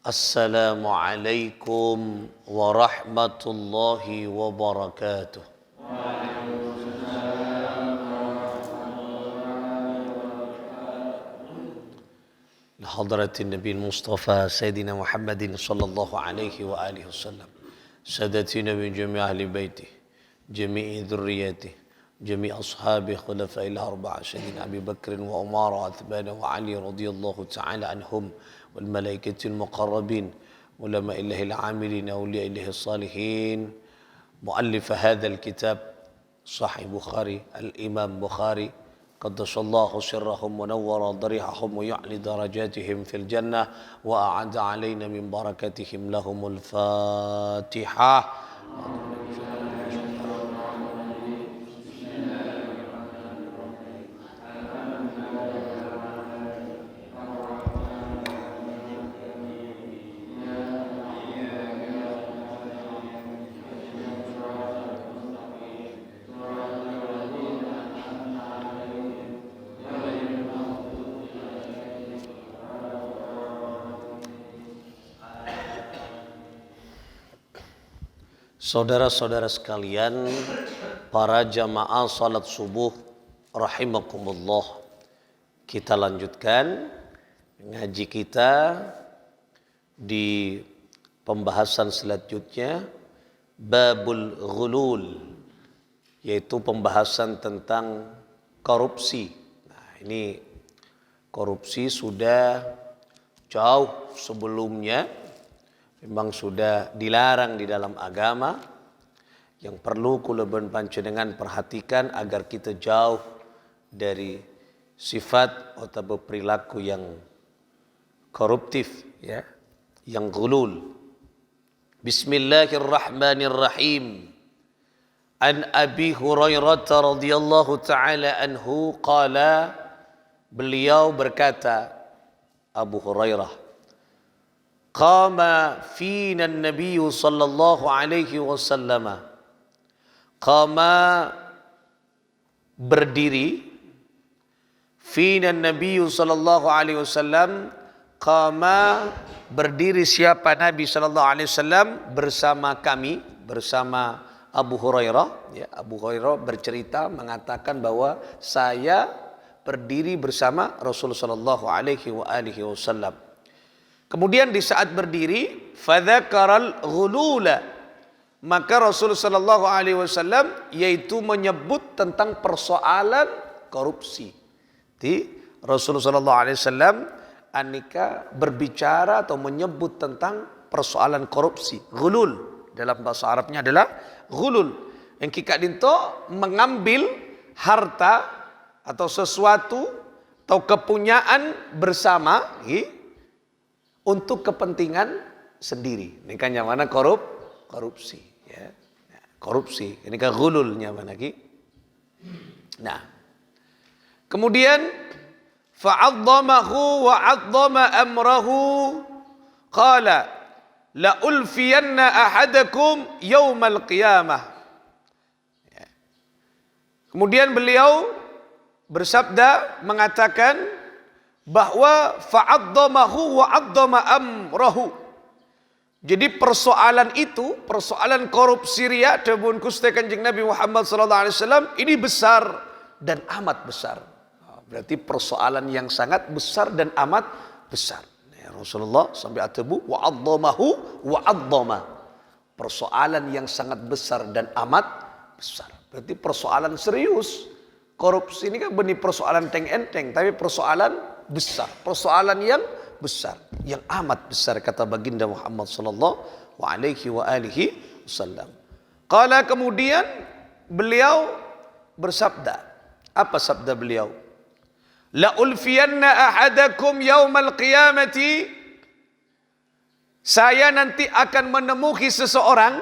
Assalamualaikum warahmatullahi wabarakatuh. Hadratin Nabi Mustafa Sayyidina Muhammadin sallallahu alaihi wa alihi wasallam. Sadatina min jami' ahli baitih, jami'i dhurriyyatih, jami' ashabi khulafa'il arba'a Sayyidina Abi Bakr wa Umar wa Uthman wa Ali radhiyallahu ta'ala anhum wal malaikatil muqarrabin ulama illahil amilin awliya illahis salihin muallif hadzal kitab Sahih Bukhari al-Imam Bukhari qaddasallahu sirrahum wa nawwara darihahum wa ya'li darajatihim fil jannah wa a'adda alaina min barakatihim lahumul Fatihah. Saudara-saudara sekalian, para jamaah salat subuh rahimakumullah. Kita lanjutkan ngaji kita di pembahasan selanjutnya, babul ghulul, yaitu pembahasan tentang korupsi. Nah, ini korupsi sudah jauh sebelumnya memang sudah dilarang di dalam agama. Yang perlu kula panjenengan perhatikan agar kita jauh dari sifat atau perilaku yang koruptif, ya, yang ghulul. Bismillahirrahmanirrahim. An Abi Hurairah radhiyallahu taala anhu qala, beliau berkata, Abu Hurairah, qama fina an-nabiy sallallahu alaihi wasallam. Qama berdiri, fina an-nabiy sallallahu alaihi wasallam. Qama berdiri siapa Nabi sallallahu alaihi wasallam bersama kami, bersama Abu Hurairah. Ya, Abu Hurairah bercerita mengatakan bahwa saya berdiri bersama Rasulullah sallallahu alaihi wasallam. Kemudian di saat berdiri, fadzakaral ghulula, maka Rasul sallallahu alaihi wasallam yaitu menyebut tentang persoalan korupsi. Di Rasul sallallahu alaihi wasallam anika berbicara atau menyebut tentang persoalan korupsi. Ghulul dalam bahasa Arabnya adalah ghulul. Yang kita dinto mengambil harta atau sesuatu atau kepunyaan bersama untuk kepentingan sendiri. Ini kan yang mana korupsi, ya. Korupsi. Ini kan ghululnya mana ki? Nah. Kemudian fa'azzamahu wa 'azzama amrahu qala la ulfiyanna ahadakum yaumal qiyamah. Ya. Kemudian beliau bersabda mengatakan bahwa fa'addamahu wa 'addama amrahu. Jadi persoalan itu, persoalan korupsi riya dawuh Gusti Kanjeng Nabi Muhammad sallallahu alaihi wasallam ini besar dan amat besar. Berarti persoalan yang sangat besar dan amat besar. Ya, Rasulullah sampai atabu wa 'addamahu wa 'addama. Persoalan yang sangat besar dan amat besar. Berarti persoalan serius. Korupsi ini kan benih persoalan enteng-enteng, tapi persoalan besar, persoalan yang besar, yang amat besar, kata baginda Muhammad sallallahu alaihi wasallam. Qala, kemudian beliau bersabda, apa sabda beliau? La ulfiyanna ahadakum yaumal qiyamati, saya nanti akan menemui seseorang,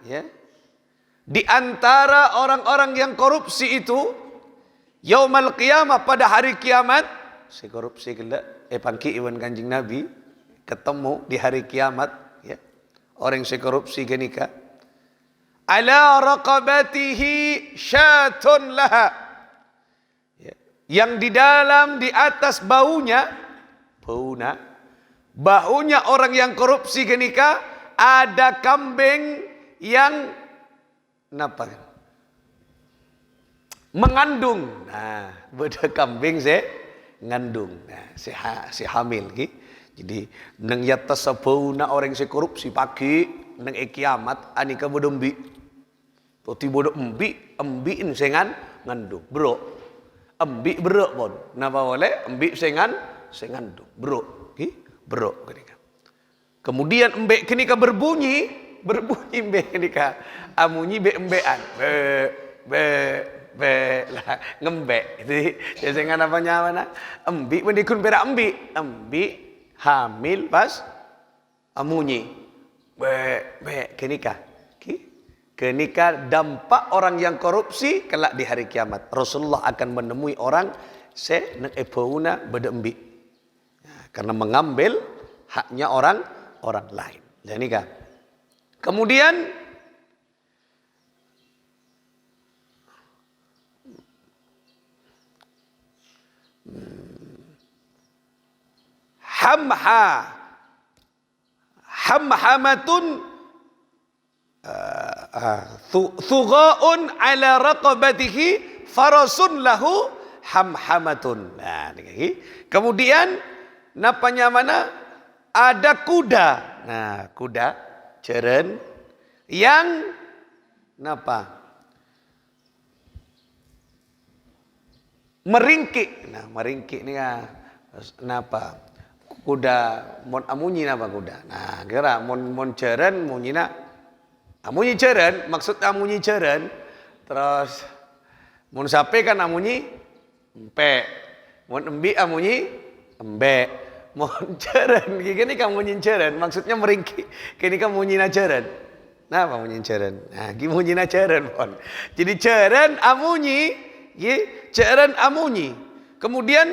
ya, di antara orang-orang yang korupsi itu, yaumal qiyamah, pada hari kiamat. Si korupsi gila pangki iwan Kanjeng Nabi ketemu di hari kiamat, ya. Orang si korupsi genika ala raqabatihi syatun laha, ya. Yang di dalam, di atas baunya bahunya orang yang korupsi kenika ada kambing yang napa? Mengandung. Nah, beda kambing ngandung. Nah, si hamil ki. Jadi nang yatasabuna orang si korupsi pagi nang kiamat anika bodombi. Toti bodo embiin sengan ngandung, bro. Embi bro pun. Napa boleh? Embi sengandung, bro. Ki? Bro kenika. Kemudian embek kenika berbunyi embek kenika. Amunyi be embean. Be lah ngembek. Jadi jangan apa nyamana. Embi mendikun berak embi hamil pas amunyi. Be kenika. Kenika dampak orang yang korupsi kelak di hari kiamat. Rasulullah akan menemui orang nek ebauna beda embi. Karena mengambil haknya orang lain. Jadi kan. Kemudian hamhamatun thughaun ala raqabatihi farasun lahu hamhamatun. Nah, ini. Kemudian napanya mana? Ada kuda. Nah, kuda jeren yang napa? Meringkik. Nah, meringkik ni napa? Kuda mon amunyi napa kuda. Nah, kira mon jeren munyina amunyi jeren, maksud amunyi jeren. Terus mon sape kan amunyi empe. Mon embi amunyi embe. Mohon jeren, gini kamu nyin jeren, maksudnya meringkik. Kini kamu nyina jeren. Nah, kamu nyin jeren. Nah, kamu nyina jeren pon. Jadi jeren amunyi, jeren amunyi. Kemudian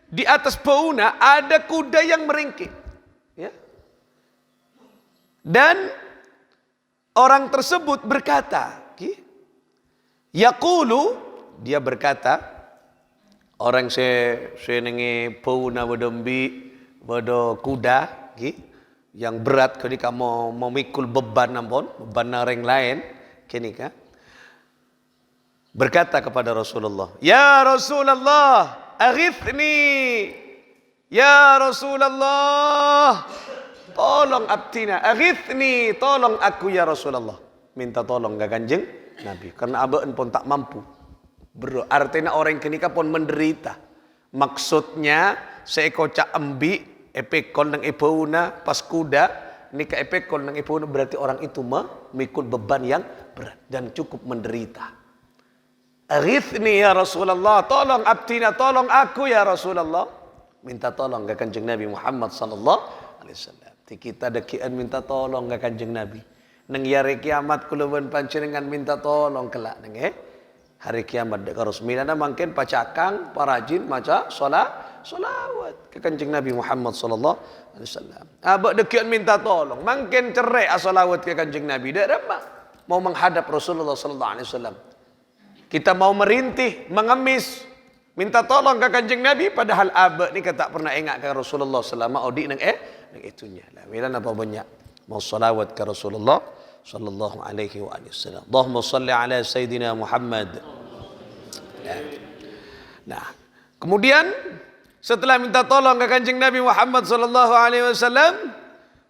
di atas bauna ada kuda yang meringkik. Ya. Dan orang tersebut berkata, yaqulu, dia berkata, orang senenge bauna bodombi bodo kuda yang berat ketika mau memikul beban ampun, beban orang lain kenika berkata kepada Rasulullah, "Ya Rasulullah, aghithni. Ya Rasulullah, tolong abtina, aghithni, tolong aku ya Rasulullah." Minta tolong ke Kanjeng Nabi karena abaan pun tak mampu. Artinya orang kenika pun menderita. Maksudnya seekor cak embi epekon nang ibauna pas kuda nika epekon nang ibauna berarti orang itu memikul beban yang berat dan cukup menderita. Aghithni ya Rasulullah, tolong abtina, tolong aku ya Rasulullah. Minta tolong ke Kanjeng Nabi Muhammad sallallahu alaihi wasallam. Kita dekian minta tolong ke Kanjeng Nabi. Nang hari kiamat kuluban panjenengan minta tolong kelak nang hari kiamat dek resmina mungkin pacakang parajin maca solawat ke Kanjeng Nabi Muhammad sallallahu alaihi wasallam. Abak dekian minta tolong, mungkin cerai solawat ke Kanjeng Nabi dak remah mau menghadap Rasulullah sallallahu alaihi wasallam. Kita mau merintih, mengemis, minta tolong ke Kanjeng Nabi padahal abak ni tak pernah ingat ke Rasulullah selama audi nang itunya. Lah mila apa banyak mau solawat ke Rasulullah sallallahu alaihi wasallam. Allahumma salli ala sayidina Muhammad. Nah, kemudian setelah minta tolong ke Kanjeng Nabi Muhammad sallallahu alaihi wasallam,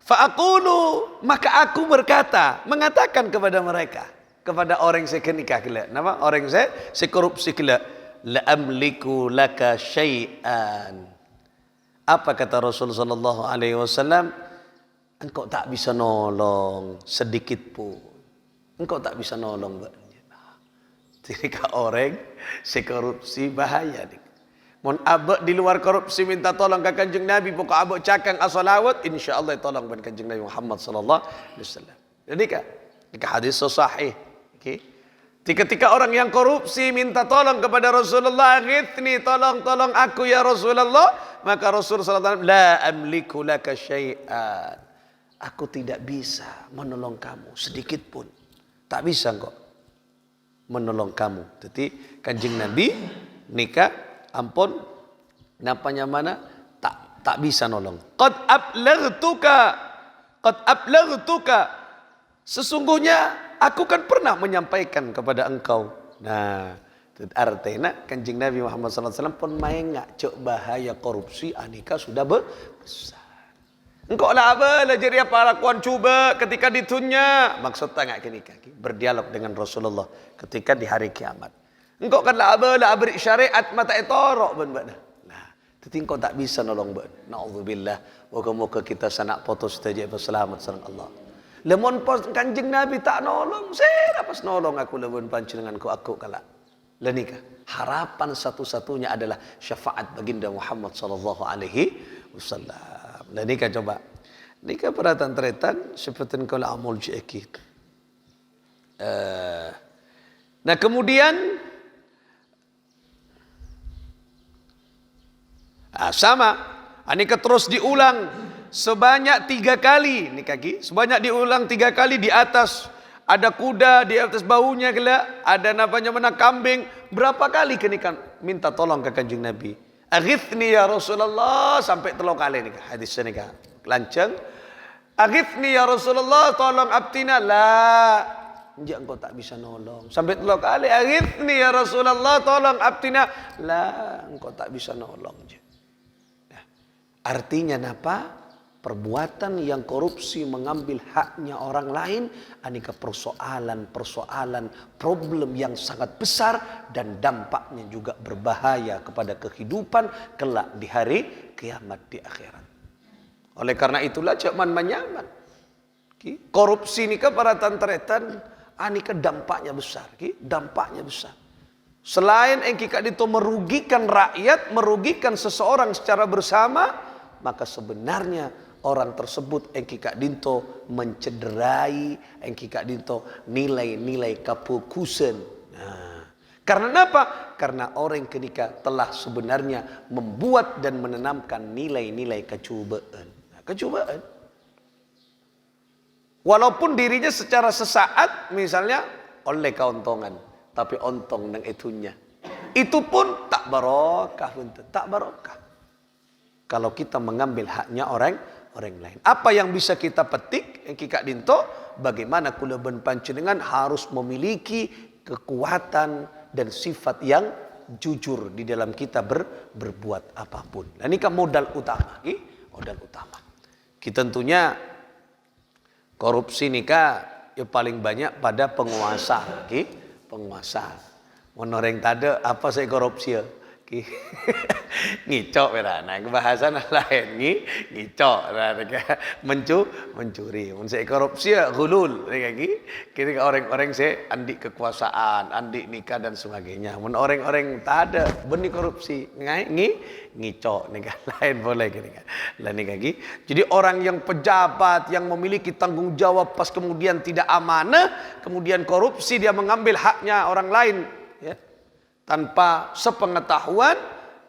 fa aqulu, maka aku mengatakan kepada mereka, kepada orang yang kenikah kila, nama orang yang korupsi kila, la amliku laka syai'an. Apa kata Rasul sallallahu alaihi wasallam? Engkau tak bisa nolong sedikit pun. Engkau tak bisa nolong. Jika orang sekorupsi bahaya. Mon abak di luar korupsi minta tolong ke Kanjeng Nabi, pokok abak cakang as-salawat, insyaallah tolong ben Kanjeng Nabi Muhammad sallallahu alaihi wasallam. Jadi jika hadis sahih, ketika orang yang korupsi minta tolong kepada Rasulullah, "Ghithni, tolong aku ya Rasulullah." Maka Rasul sallallahu alaihi wasallam, "La amliku laka syai'an." Aku tidak bisa menolong kamu sedikit pun. Tak bisa kok menolong kamu. Jadi Kanjeng Nabi nikah ampun napanya mana tak tak bisa nolong. Qad ablaghtuka. Sesungguhnya aku kan pernah menyampaikan kepada engkau. Nah, itu artinya Kanjeng Nabi Muhammad SAW pun main ngak cok bahaya korupsi anika sudah besar. Engkau lah apa lah jadi apa lakuan coba ketika ditunya. Maksudnya ngak kini kaki berdialog dengan Rasulullah ketika di hari kiamat. Engkau kan lah apa lah beri syariat mata etorok ben. Tapi engkau tak bisa nolong ben. Na'udzubillah. Moga-moga kita sanak potos saja selamat sareng Allah. Lemon pos Kanjeng Nabi tak nolong, saya dapat nolong aku lemon panjenengan aku kala. Lenika harapan satu-satunya adalah syafaat baginda Muhammad sallallahu alaihi wasallam. Lenika coba. Nika perhatian tretan seperti kalau amul jeki. Nah kemudian sama, anika terus diulang. Sebanyak 3 kali, nih kaki, sebanyak diulang 3 kali di atas. Ada kuda, di atas baunya gila, ada namanya mana kambing. Berapa kali kenikan minta tolong ke Kanjeng Nabi. Aghithni ya Rasulullah, sampai 3 kali nih hadisnya nih lancang. Aghithni ya Rasulullah, tolong abtina. La, enggak engkau tak bisa nolong. Sampai 3 kali. Aghithni ya Rasulullah, tolong abtina. La, engkau tak bisa nolong. Nah, artinya apa? Perbuatan yang korupsi mengambil haknya orang lain anika persoalan problem yang sangat besar dan dampaknya juga berbahaya kepada kehidupan kelak di hari kiamat di akhirat. Oleh karena itulah zaman manyaman. Korupsi nika para tantretan anika dampaknya besar, dampaknya besar. Selain engkika itu merugikan rakyat, merugikan seseorang secara bersama, maka sebenarnya orang tersebut engkika dinto mencederai, engkika dinto nilai-nilai kefokusan. Nah, karena apa? Karena orang ketika telah sebenarnya membuat dan menanamkan nilai-nilai kecobaan. Nah, kecobaan. Walaupun dirinya secara sesaat misalnya oleh keuntungan, tapi ontong nang itunya. Itu pun tak barokah, tak barokah. Kalau kita mengambil haknya orang lain. Apa yang bisa kita petik yang kika dinto, bagaimana kula ben panjenengan harus memiliki kekuatan dan sifat yang jujur di dalam kita berbuat apapun. Nah, ini kan modal utama, modal utama. Kita tentunya korupsi nika ya paling banyak pada penguasa, penguasa. Menoreng tade apa saya korupsi ya? Ngicok berana kebahasan lain ngicok mencuri saya korupsi ya gulul lagi kira orang-orang saya andik kekuasaan andik nikah dan sebagainya orang-orang tak ada benih korupsi ngicok nikah lain boleh kira lain lagi jadi orang yang pejabat yang memiliki tanggung jawab pas kemudian tidak amanah kemudian korupsi dia mengambil haknya orang lain ya tanpa sepengetahuan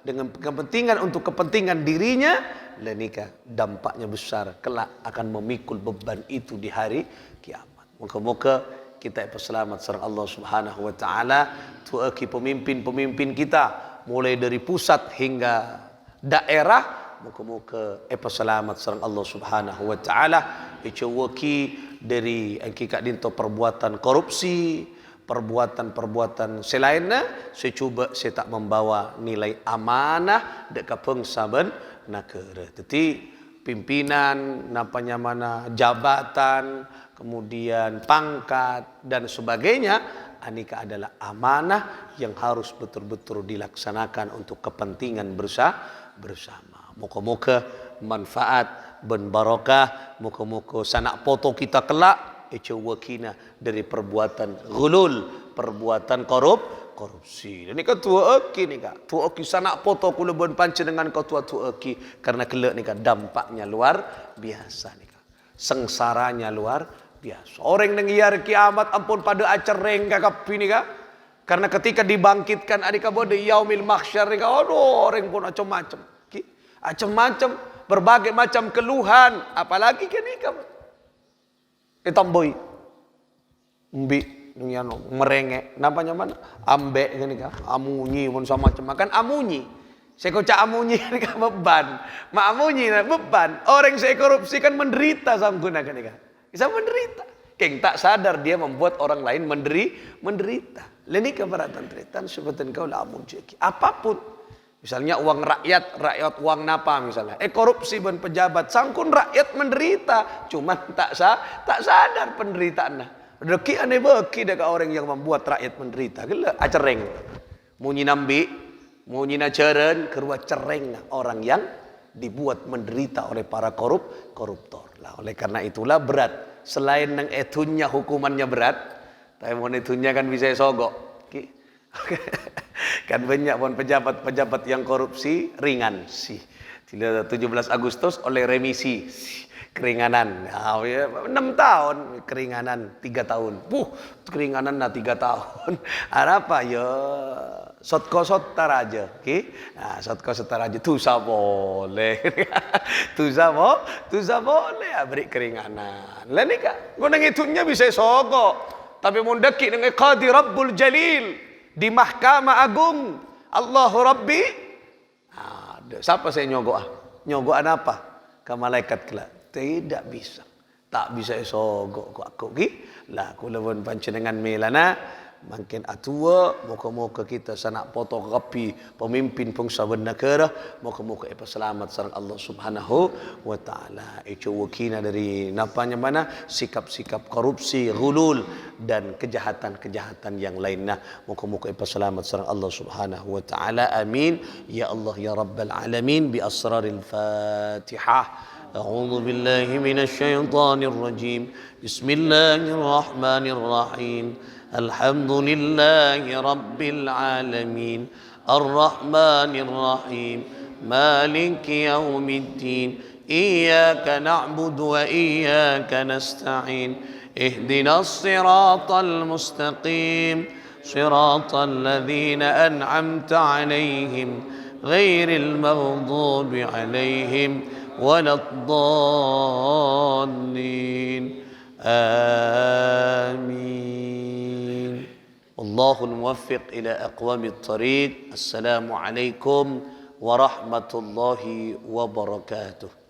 dengan kepentingan untuk kepentingan dirinya lenika dampaknya besar kelak akan memikul beban itu di hari kiamat. Moga-moga kita selamat sareng Allah Subhanahu wa taala tuaki pemimpin-pemimpin kita mulai dari pusat hingga daerah moga-moga selamat sareng Allah Subhanahu wa taala icewaki dari engkika dinto perbuatan korupsi perbuatan-perbuatan selainnya saya cuba saya tak membawa nilai amanah dekat pengsaban negara. Jadi pimpinan napanya mana jabatan kemudian pangkat dan sebagainya anika adalah amanah yang harus betul-betul dilaksanakan untuk kepentingan bersama. Moga-moga manfaat ben barokah, moga-moga sanak foto kita kelak wakina dari perbuatan gulul, perbuatan korupsi. Ini kan tua eki ni kan, tua eki sanak foto kula bon pancen dengan kau tua eki karena kelak ni kan dampaknya luar biasa ni kan, sengsaranya luar biasa. Orang nang iyar kiamat ampun pada acereng kakap ini kan, karena ketika dibangkitkan adika bode yaumil mahsyar ni kan, aduh orang pun macam-macam, berbagai macam keluhan, apalagi kan ni kan. Tomboi, mbi, merengek, namanya mana? Ambek gini kan, amunyi pun sama macam makan amunyi. Saya kocak amunyi kan beban. Mak amunyi beban. Orang saya korupsi kan menderita samgunakan kan. Bisa menderita. Keng tak sadar dia membuat orang lain menderita. Leni keberatan teritan sebetulnya kau lamun ceki. Apapun. Misalnya uang rakyat uang napa misalnya. Korupsi ben pejabat, sangkun rakyat menderita. Cuman tak sadar penderitaannya. Rezeki aneh beki dekat orang yang membuat rakyat menderita. Gila acereng. Munyi nambi, munyi ceren, kerua cereng orang yang dibuat menderita oleh para koruptor. Lah oleh karena itulah berat. Selain nang etunya hukumannya berat, tapi mau etunya kan bisa sogok. Kan banyak pun pejabat yang korupsi ringan sih. 17 Agustus oleh remisi keringanan. 6 tahun keringanan 3 tahun. Keringanan 3 tahun. Apa ya? Sotko taraja, nah sotko taraja tu boleh, tu boleh beri keringanan. Lah ni kak, gua ngitungnya bisa sogok, tapi mau deki dengan Qadi Rabbul Jalil di Mahkamah Agung, Allahu Rabbi. Siapa saya nyogokan apa? Ke malaikat kelak, tidak bisa, tak bisa sogok aku, lah aku lewat pancenengan melana. Makin atua, moga-moga kita sanak fotografi pemimpin bangsa dan negara, moga-moga selamat sareng Allah Subhanahu wa taala. Itu wakina dari napanya mana sikap-sikap korupsi, ghulul dan kejahatan-kejahatan yang lainnya. Moga-moga selamat sareng Allah Subhanahu wa taala. Amin ya Allah ya rabbal alamin bi asraril Fatihah. أعوذ بالله من الشيطان الرجيم بسم الله الرحمن الرحيم الحمد لله رب العالمين الرحمن الرحيم مالك يوم الدين إياك نعبد وإياك نستعين اهدنا الصراط المستقيم صراط الذين أنعمت عليهم غير المغضوب عليهم ولا الضالين آمين. الله الموفق إلى أقوام الطريق. السلام عليكم ورحمة الله وبركاته.